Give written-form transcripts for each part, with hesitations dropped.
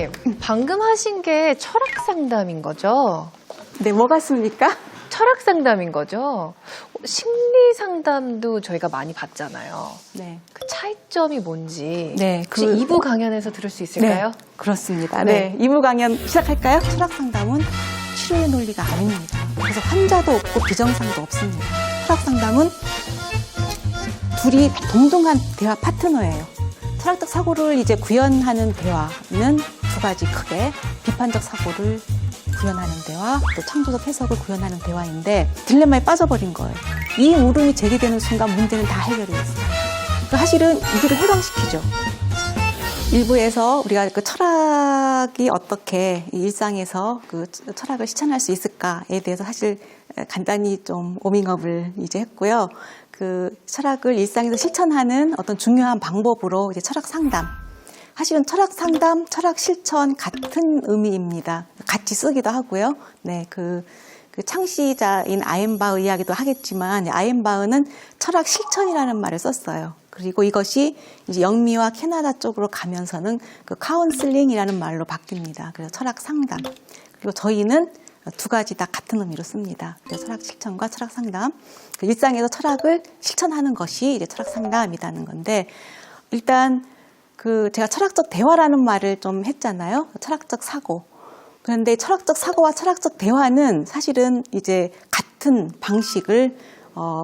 선생님, 방금 하신 게 철학 상담인 거죠? 네, 뭐 같습니까? 철학 상담인 거죠? 심리 상담도 저희가 많이 받잖아요. 네. 그 차이점이 뭔지 네, 혹시 2부 강연에서 들을 수 있을까요? 네, 그렇습니다. 네. 2부 강연 시작할까요? 철학 상담은 치료의 논리가 아닙니다. 그래서 환자도 없고 비정상도 없습니다. 철학 상담은 둘이 동등한 대화 파트너예요. 철학적 사고를 이제 구현하는 대화는 두 가지 크게 비판적 사고를 구현하는 대화, 또 창조적 해석을 구현하는 대화인데 딜레마에 빠져버린 거예요. 이 물음이 제기되는 순간 문제는 다 해결이 됐어요. 그러니까 사실은 이들을 해방시키죠. 일부에서 우리가 그 철학이 어떻게 일상에서 그 철학을 실천할 수 있을까에 대해서 사실 간단히 좀 워밍업을 이제 했고요. 그 철학을 일상에서 실천하는 어떤 중요한 방법으로 이제 철학 상담. 사실은 철학 상담, 철학 실천 같은 의미입니다. 같이 쓰기도 하고요. 네, 그 창시자인 아헨바흐 이야기도 하겠지만 아헨바흐는 철학 실천이라는 말을 썼어요. 그리고 이것이 이제 영미와 캐나다 쪽으로 가면서는 그 카운슬링이라는 말로 바뀝니다. 그래서 철학 상담. 그리고 저희는 두 가지 다 같은 의미로 씁니다. 그래서 철학 실천과 철학 상담. 일상에서 철학을 실천하는 것이 이제 철학 상담이라는 건데 일단 제가 철학적 대화라는 말을 좀 했잖아요. 철학적 사고. 그런데 철학적 사고와 철학적 대화는 사실은 이제 같은 방식을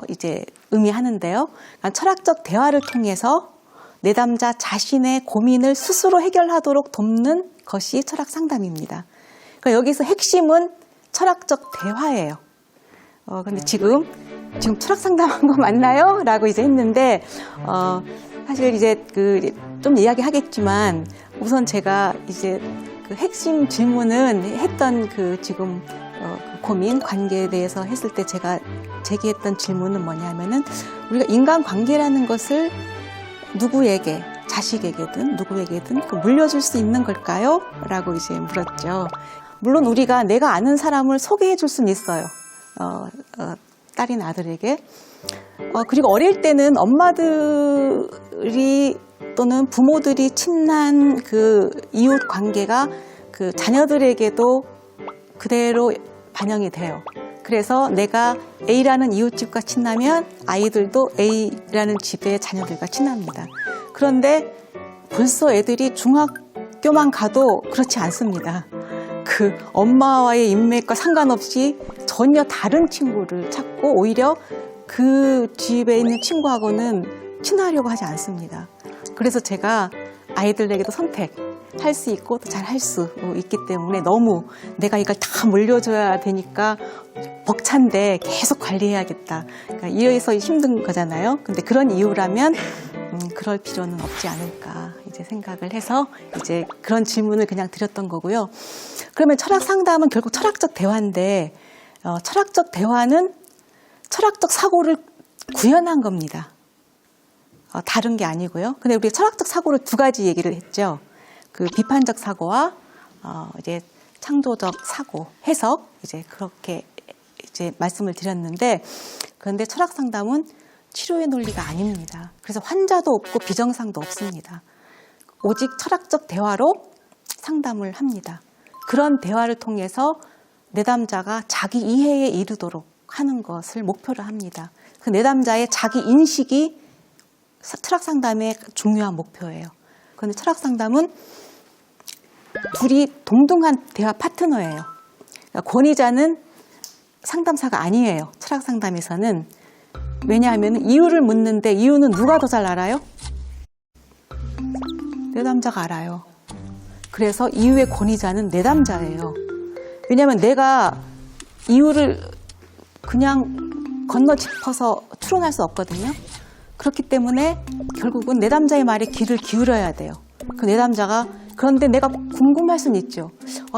이제 의미하는데요. 그러니까 철학적 대화를 통해서 내담자 자신의 고민을 스스로 해결하도록 돕는 것이 철학 상담입니다. 그러니까 여기서 핵심은 철학적 대화예요. 근데 지금 철학 상담한 거 맞나요? 라고 이제 했는데, 사실 이제 좀 이야기하겠지만 우선 제가 이제 그 핵심 질문은 했던 지금 고민 관계에 대해서 했을 때 제가 제기했던 질문은 뭐냐면은 우리가 인간관계라는 것을 누구에게 자식에게든 누구에게든 물려줄 수 있는 걸까요? 라고 이제 물었죠. 물론 우리가 내가 아는 사람을 소개해 줄 수는 있어요. 딸인 아들에게. 그리고 어릴 때는 엄마들이 또는 부모들이 친한 그 이웃 관계가 그 자녀들에게도 그대로 반영이 돼요. 그래서 내가 A라는 이웃집과 친하면 아이들도 A라는 집의 자녀들과 친합니다. 그런데 벌써 애들이 중학교만 가도 그렇지 않습니다. 그 엄마와의 인맥과 상관없이 전혀 다른 친구를 찾고 오히려 그 집에 있는 친구하고는 친하려고 하지 않습니다. 그래서 제가 아이들에게도 선택할 수 있고 또 잘 할 수 있기 때문에 너무 내가 이걸 다 물려줘야 되니까 벅찬데 계속 관리해야겠다. 그러니까 이래서 힘든 거잖아요. 근데 그런 이유라면 그럴 필요는 없지 않을까 이제 생각을 해서 이제 그런 질문을 그냥 드렸던 거고요. 그러면 철학 상담은 결국 철학적 대화인데 철학적 대화는 철학적 사고를 구현한 겁니다. 다른 게 아니고요. 근데 우리 철학적 사고를 두 가지 얘기를 했죠. 그 비판적 사고와 이제 창조적 사고, 해석 이제 그렇게 이제 말씀을 드렸는데 그런데 철학 상담은 치료의 논리가 아닙니다. 그래서 환자도 없고 비정상도 없습니다. 오직 철학적 대화로 상담을 합니다. 그런 대화를 통해서 내담자가 자기 이해에 이르도록 하는 것을 목표로 합니다. 그 내담자의 자기 인식이 철학 상담의 중요한 목표예요. 그런데 철학 상담은 둘이 동등한 대화 파트너예요. 그러니까 권위자는 상담사가 아니에요. 철학 상담에서는. 왜냐하면 이유를 묻는데 이유는 누가 더 잘 알아요? 내담자가 알아요. 그래서 이유의 권위자는 내담자예요. 왜냐하면 내가 이유를 그냥 건너짚어서 추론할 수 없거든요. 그렇기 때문에 결국은 내담자의 말에 귀를 기울여야 돼요. 그 내담자가 그런데 내가 궁금할 수는 있죠.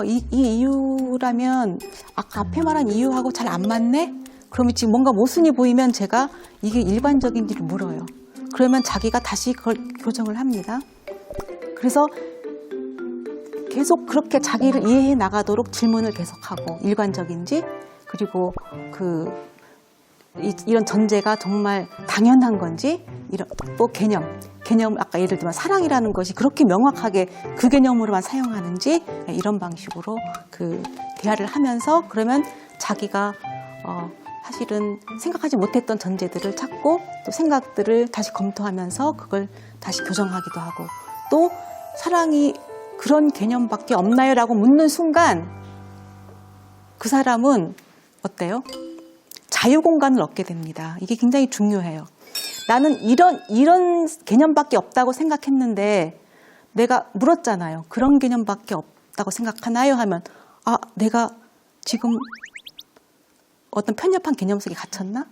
이 이유라면 아까 앞에 말한 이유하고 잘 안 맞네? 그러면 지금 뭔가 모순이 보이면 제가 이게 일반적인지를 물어요. 그러면 자기가 다시 그걸 교정을 합니다. 그래서 계속 그렇게 자기를 이해해 나가도록 질문을 계속하고 일관적인지 그리고 이런 전제가 정말 당연한 건지 이런 또 개념 개념, 아까 예를 들면 사랑이라는 것이 그렇게 명확하게 그 개념으로만 사용하는지 이런 방식으로 그 대화를 하면서 그러면 자기가 사실은 생각하지 못했던 전제들을 찾고 또 생각들을 다시 검토하면서 그걸 다시 교정하기도 하고 또 사랑이 그런 개념밖에 없나요? 라고 묻는 순간 그 사람은 어때요? 자유 공간을 얻게 됩니다. 이게 굉장히 중요해요. 나는 이런 개념밖에 없다고 생각했는데 내가 물었잖아요. 그런 개념밖에 없다고 생각하나요? 하면 내가 지금 어떤 편협한 개념 속에 갇혔나?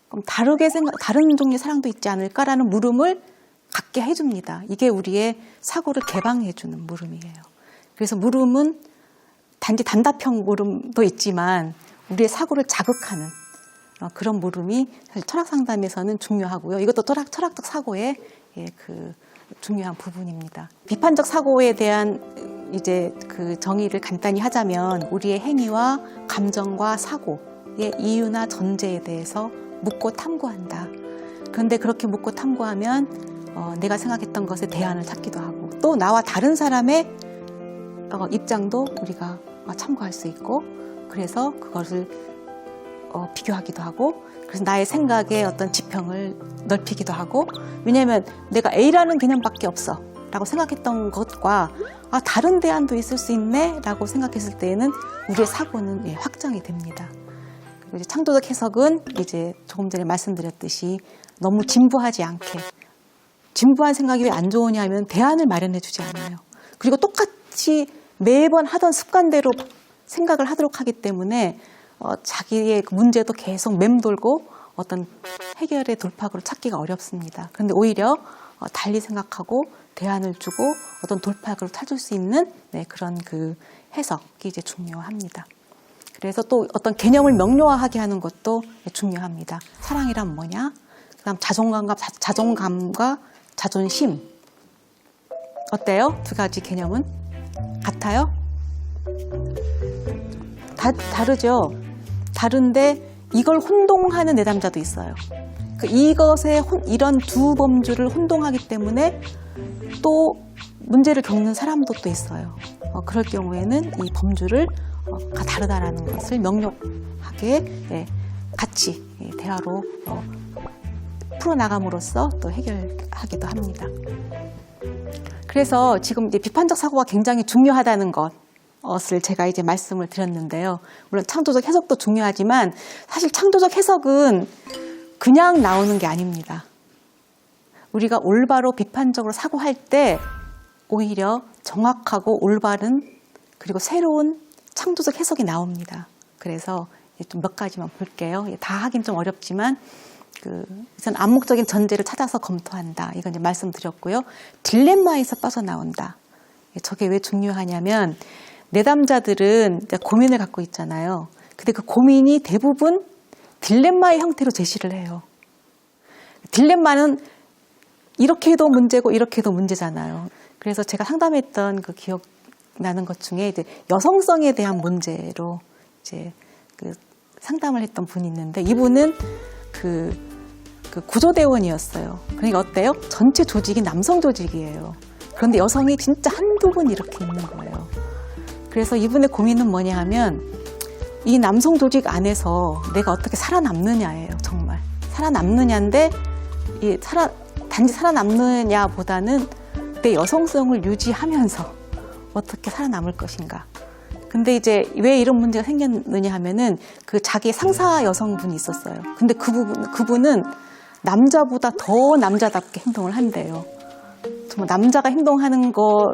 그럼 다른 종류의 사랑도 있지 않을까라는 물음을 갖게 해줍니다. 이게 우리의 사고를 개방해주는 물음이에요. 그래서 물음은 단지 단답형 물음도 있지만 우리의 사고를 자극하는 그런 물음이 사실 철학 상담에서는 중요하고요. 이것도 철학적 사고의 그 중요한 부분입니다. 비판적 사고에 대한 이제 그 정의를 간단히 하자면 우리의 행위와 감정과 사고의 이유나 전제에 대해서 묻고 탐구한다. 그런데 그렇게 묻고 탐구하면 내가 생각했던 것에 대안을 찾기도 하고 또 나와 다른 사람의 입장도 우리가 참고할 수 있고 그래서 그것을 비교하기도 하고 그래서 나의 생각의 어떤 지평을 넓히기도 하고 왜냐하면 내가 A라는 개념밖에 없어 라고 생각했던 것과 다른 대안도 있을 수 있네 라고 생각했을 때에는 우리의 사고는 확장이 됩니다. 그리고 이제 창조적 해석은 이제 조금 전에 말씀드렸듯이 너무 진부하지 않게 진부한 생각이 왜 안 좋으냐 하면 대안을 마련해 주지 않아요. 그리고 똑같이 매번 하던 습관대로 생각을 하도록 하기 때문에 자기의 문제도 계속 맴돌고 어떤 해결의 돌파구를 찾기가 어렵습니다. 그런데 오히려 달리 생각하고 대안을 주고 어떤 돌파구를 찾을 수 있는 그런 그 해석이 이제 중요합니다. 그래서 또 어떤 개념을 명료하게 하는 것도 중요합니다. 사랑이란 뭐냐? 그다음 자존감과 자존심. 어때요? 두 가지 개념은 같아요? 다르죠? 다른데 이걸 혼동하는 내담자도 있어요. 이것에 이런 두 범주를 혼동하기 때문에 또 문제를 겪는 사람도 또 있어요. 그럴 경우에는 이 범주를 다르다라는 것을 명료하게 같이 대화로 풀어나감으로써 또 해결하기도 합니다. 그래서 지금 이제 비판적 사고가 굉장히 중요하다는 것을 제가 이제 말씀을 드렸는데요. 물론 창조적 해석도 중요하지만 사실 창조적 해석은 그냥 나오는 게 아닙니다. 우리가 올바로 비판적으로 사고할 때 오히려 정확하고 올바른 그리고 새로운 창조적 해석이 나옵니다. 그래서 좀 몇 가지만 볼게요. 다 하긴 좀 어렵지만 우선 암묵적인 전제를 찾아서 검토한다. 이건 이제 말씀드렸고요. 딜레마에서 빠져나온다. 저게 왜 중요하냐면 내담자들은 고민을 갖고 있잖아요. 근데 그 고민이 대부분 딜레마의 형태로 제시를 해요. 딜레마는 이렇게 해도 문제고 이렇게 해도 문제잖아요. 그래서 제가 상담했던 그 기억나는 것 중에 이제 여성성에 대한 문제로 이제 그 상담을 했던 분이 있는데 이분은 그 구조대원이었어요. 그러니까 어때요? 전체 조직이 남성 조직이에요. 그런데 여성이 진짜 한두 분 이렇게 있는 거예요. 그래서 이분의 고민은 뭐냐 하면 이 남성 조직 안에서 내가 어떻게 살아남느냐예요. 정말. 살아남느냐인데 단지 살아남느냐보다는 내 여성성을 유지하면서 어떻게 살아남을 것인가. 근데 이제 왜 이런 문제가 생겼느냐 하면은 그 자기 상사 여성분이 있었어요. 근데 그분은 남자보다 더 남자답게 행동을 한대요. 정말 남자가 행동하는 것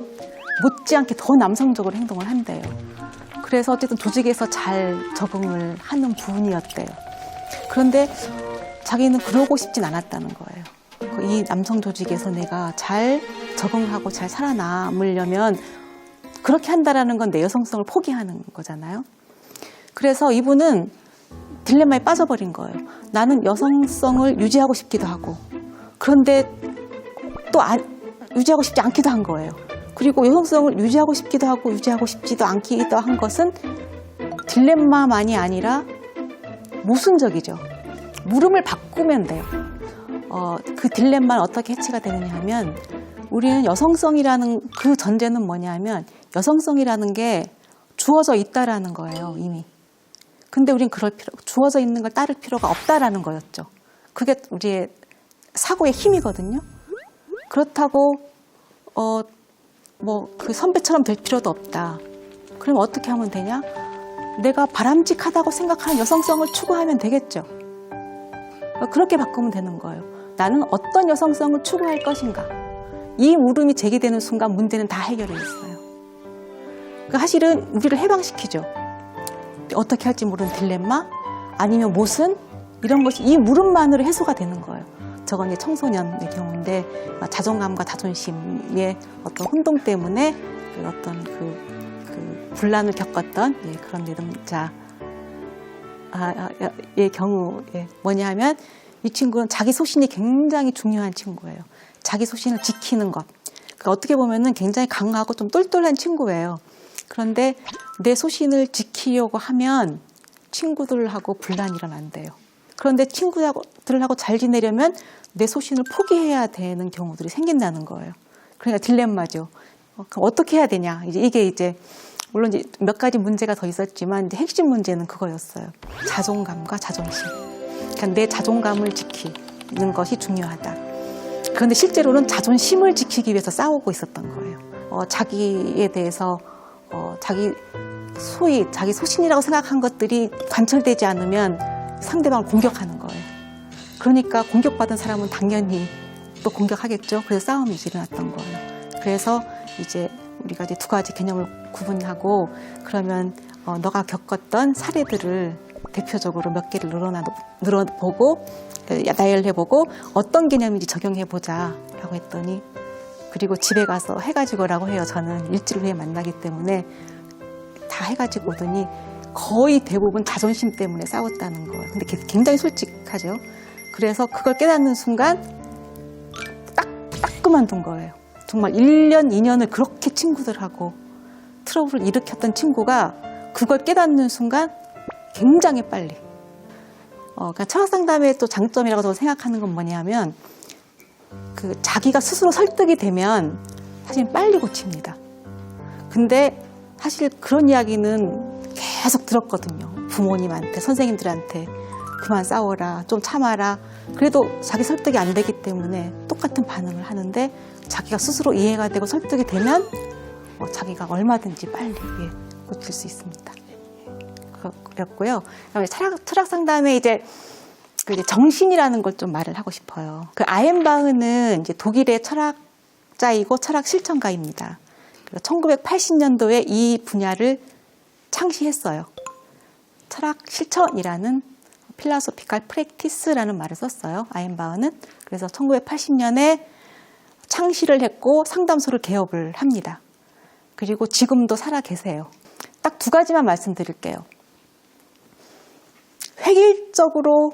못지않게 더 남성적으로 행동을 한대요. 그래서 어쨌든 조직에서 잘 적응을 하는 분이었대요. 그런데 자기는 그러고 싶진 않았다는 거예요. 이 남성 조직에서 내가 잘 적응하고 잘 살아남으려면 그렇게 한다라는 건 내 여성성을 포기하는 거잖아요. 그래서 이분은 딜레마에 빠져버린 거예요. 나는 여성성을 유지하고 싶기도 하고 그런데 또 유지하고 싶지 않기도 한 거예요. 그리고 여성성을 유지하고 싶기도 하고 유지하고 싶지도 않기도 한 것은 딜레마만이 아니라 모순적이죠. 물음을 바꾸면 돼요. 그 딜레마는 어떻게 해체가 되느냐 하면 우리는 여성성이라는 그 전제는 뭐냐 하면 여성성이라는 게 주어져 있다라는 거예요, 이미. 근데 우린 주어져 있는 걸 따를 필요가 없다라는 거였죠. 그게 우리의 사고의 힘이거든요. 그렇다고 그 선배처럼 될 필요도 없다. 그럼 어떻게 하면 되냐? 내가 바람직하다고 생각하는 여성성을 추구하면 되겠죠. 그렇게 바꾸면 되는 거예요. 나는 어떤 여성성을 추구할 것인가? 이 물음이 제기되는 순간 문제는 다 해결이 있어요. 사실은 우리를 해방시키죠. 어떻게 할지 모르는 딜레마, 아니면 무슨 이런 것이 이 물음만으로 해소가 되는 거예요. 저건 이제 청소년의 경우인데 자존감과 자존심의 어떤 혼동 때문에 어떤 그 분란을 겪었던 그런 내담자의 경우에 뭐냐 하면 이 친구는 자기 소신이 굉장히 중요한 친구예요. 자기 소신을 지키는 것. 그러니까 어떻게 보면은 굉장히 강하고 좀 똘똘한 친구예요. 그런데 내 소신을 지키려고 하면 친구들하고 분란이 일어나면 안 돼요. 그런데 친구들하고 잘 지내려면 내 소신을 포기해야 되는 경우들이 생긴다는 거예요. 그러니까 딜레마죠. 그럼 어떻게 해야 되냐? 이게 이제 물론 이제 몇 가지 문제가 더 있었지만 이제 핵심 문제는 그거였어요. 자존감과 자존심. 그러니까 내 자존감을 지키는 것이 중요하다. 그런데 실제로는 자존심을 지키기 위해서 싸우고 있었던 거예요. 자기에 대해서 소위 자기 소신이라고 생각한 것들이 관철되지 않으면 상대방을 공격하는 거예요. 그러니까 공격받은 사람은 당연히 또 공격하겠죠. 그래서 싸움이 일어났던 거예요. 그래서 이제 우리가 이제 두 가지 개념을 구분하고 그러면 너가 겪었던 사례들을 대표적으로 몇 개를 늘어보고 나열해보고 어떤 개념인지 적용해보자라고 했더니 그리고 집에 가서 해가지고 오라고 해요. 저는 일주일 후에 만나기 때문에 다 해가지고 오더니 거의 대부분 자존심 때문에 싸웠다는 거예요. 근데 굉장히 솔직하죠. 그래서 그걸 깨닫는 순간 딱 그만둔 거예요. 정말 1년, 2년을 그렇게 친구들하고 트러블을 일으켰던 친구가 그걸 깨닫는 순간 굉장히 빨리. 그러니까 철학상담의 또 장점이라고 저는 생각하는 건 뭐냐면 자기가 스스로 설득이 되면 사실 빨리 고칩니다. 근데 사실 그런 이야기는 계속 들었거든요. 부모님한테, 선생님들한테 그만 싸워라, 좀 참아라. 그래도 자기 설득이 안 되기 때문에 똑같은 반응을 하는데 자기가 스스로 이해가 되고 설득이 되면 자기가 얼마든지 빨리 고칠 수 있습니다. 그랬고요. 그다음에 철학 상담에 이제 정신이라는 걸 좀 말을 하고 싶어요. 아헨바흐는 이제 독일의 철학자이고 철학 실천가입니다. 1980년도에 이 분야를 창시했어요. 철학 실천이라는 필라소피칼 프랙티스라는 말을 썼어요. 아헨바흐는. 그래서 1980년에 창시를 했고 상담소를 개업을 합니다. 그리고 지금도 살아 계세요. 딱 두 가지만 말씀드릴게요. 획일적으로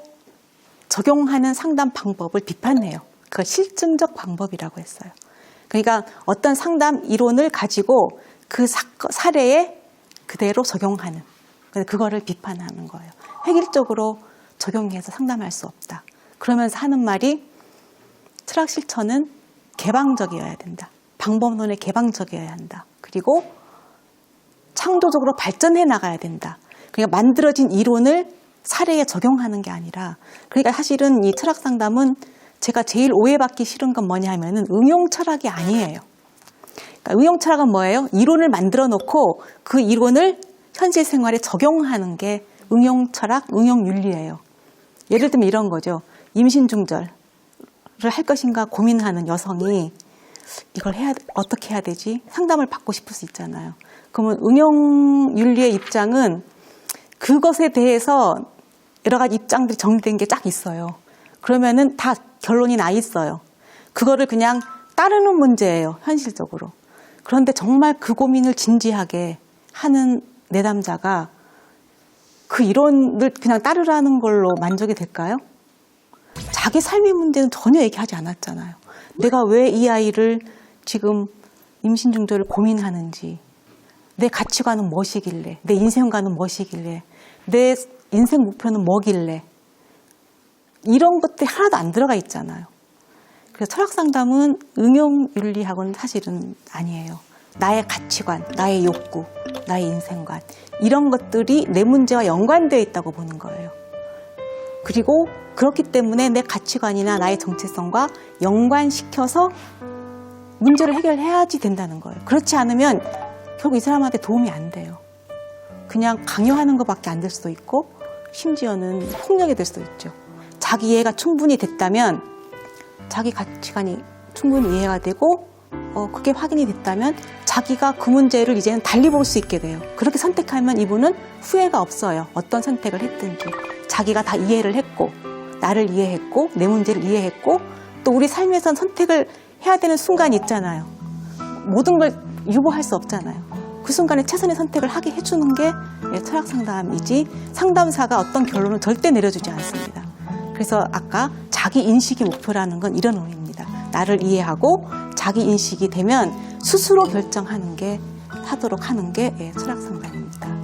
적용하는 상담 방법을 비판해요. 그걸 실증적 방법이라고 했어요. 그러니까 어떤 상담 이론을 가지고 그 사례에 그대로 적용하는, 그거를 비판하는 거예요. 획일적으로 적용해서 상담할 수 없다. 그러면서 하는 말이 철학 실천은 개방적이어야 된다. 방법론에 개방적이어야 한다. 그리고 창조적으로 발전해 나가야 된다. 그러니까 만들어진 이론을 사례에 적용하는 게 아니라, 그러니까 사실은 이 철학 상담은 제가 제일 오해받기 싫은 건 뭐냐 하면은 응용 철학이 아니에요. 그러니까 응용 철학은 뭐예요? 이론을 만들어 놓고 그 이론을 현실 생활에 적용하는 게 응용 철학, 응용 윤리예요. 예를 들면 이런 거죠. 임신 중절을 할 것인가 고민하는 여성이 이걸 어떻게 해야 되지? 상담을 받고 싶을 수 있잖아요. 그러면 응용 윤리의 입장은 그것에 대해서 여러 가지 입장들이 정리된 게 딱 있어요. 그러면은 다 결론이 나 있어요. 그거를 그냥 따르는 문제예요, 현실적으로. 그런데 정말 그 고민을 진지하게 하는 내담자가 그 이론을 그냥 따르라는 걸로 만족이 될까요? 자기 삶의 문제는 전혀 얘기하지 않았잖아요. 내가 왜 이 아이를 지금 임신 중절을 고민하는지, 내 가치관은 무엇이길래, 내 인생관은 무엇이길래, 내 인생 목표는 뭐길래, 이런 것들이 하나도 안 들어가 있잖아요. 그래서 철학 상담은 응용 윤리학은 사실은 아니에요. 나의 가치관, 나의 욕구, 나의 인생관 이런 것들이 내 문제와 연관되어 있다고 보는 거예요. 그리고 그렇기 때문에 내 가치관이나 나의 정체성과 연관시켜서 문제를 해결해야지 된다는 거예요. 그렇지 않으면 결국 이 사람한테 도움이 안 돼요. 그냥 강요하는 것밖에 안 될 수도 있고 심지어는 폭력이 될 수도 있죠. 자기 이해가 충분히 됐다면 자기 가치관이 충분히 이해가 되고 그게 확인이 됐다면 자기가 그 문제를 이제는 달리 볼 수 있게 돼요. 그렇게 선택하면 이분은 후회가 없어요. 어떤 선택을 했든지. 자기가 다 이해를 했고 나를 이해했고 내 문제를 이해했고 또 우리 삶에선 선택을 해야 되는 순간이 있잖아요. 모든 걸 유보할 수 없잖아요. 그 순간에 최선의 선택을 하게 해주는 게 철학 상담이지 상담사가 어떤 결론을 절대 내려주지 않습니다. 그래서 아까 자기 인식이 목표라는 건 이런 의미입니다. 나를 이해하고 자기 인식이 되면 스스로 결정하는 게 하도록 하는 게 철학 상담입니다.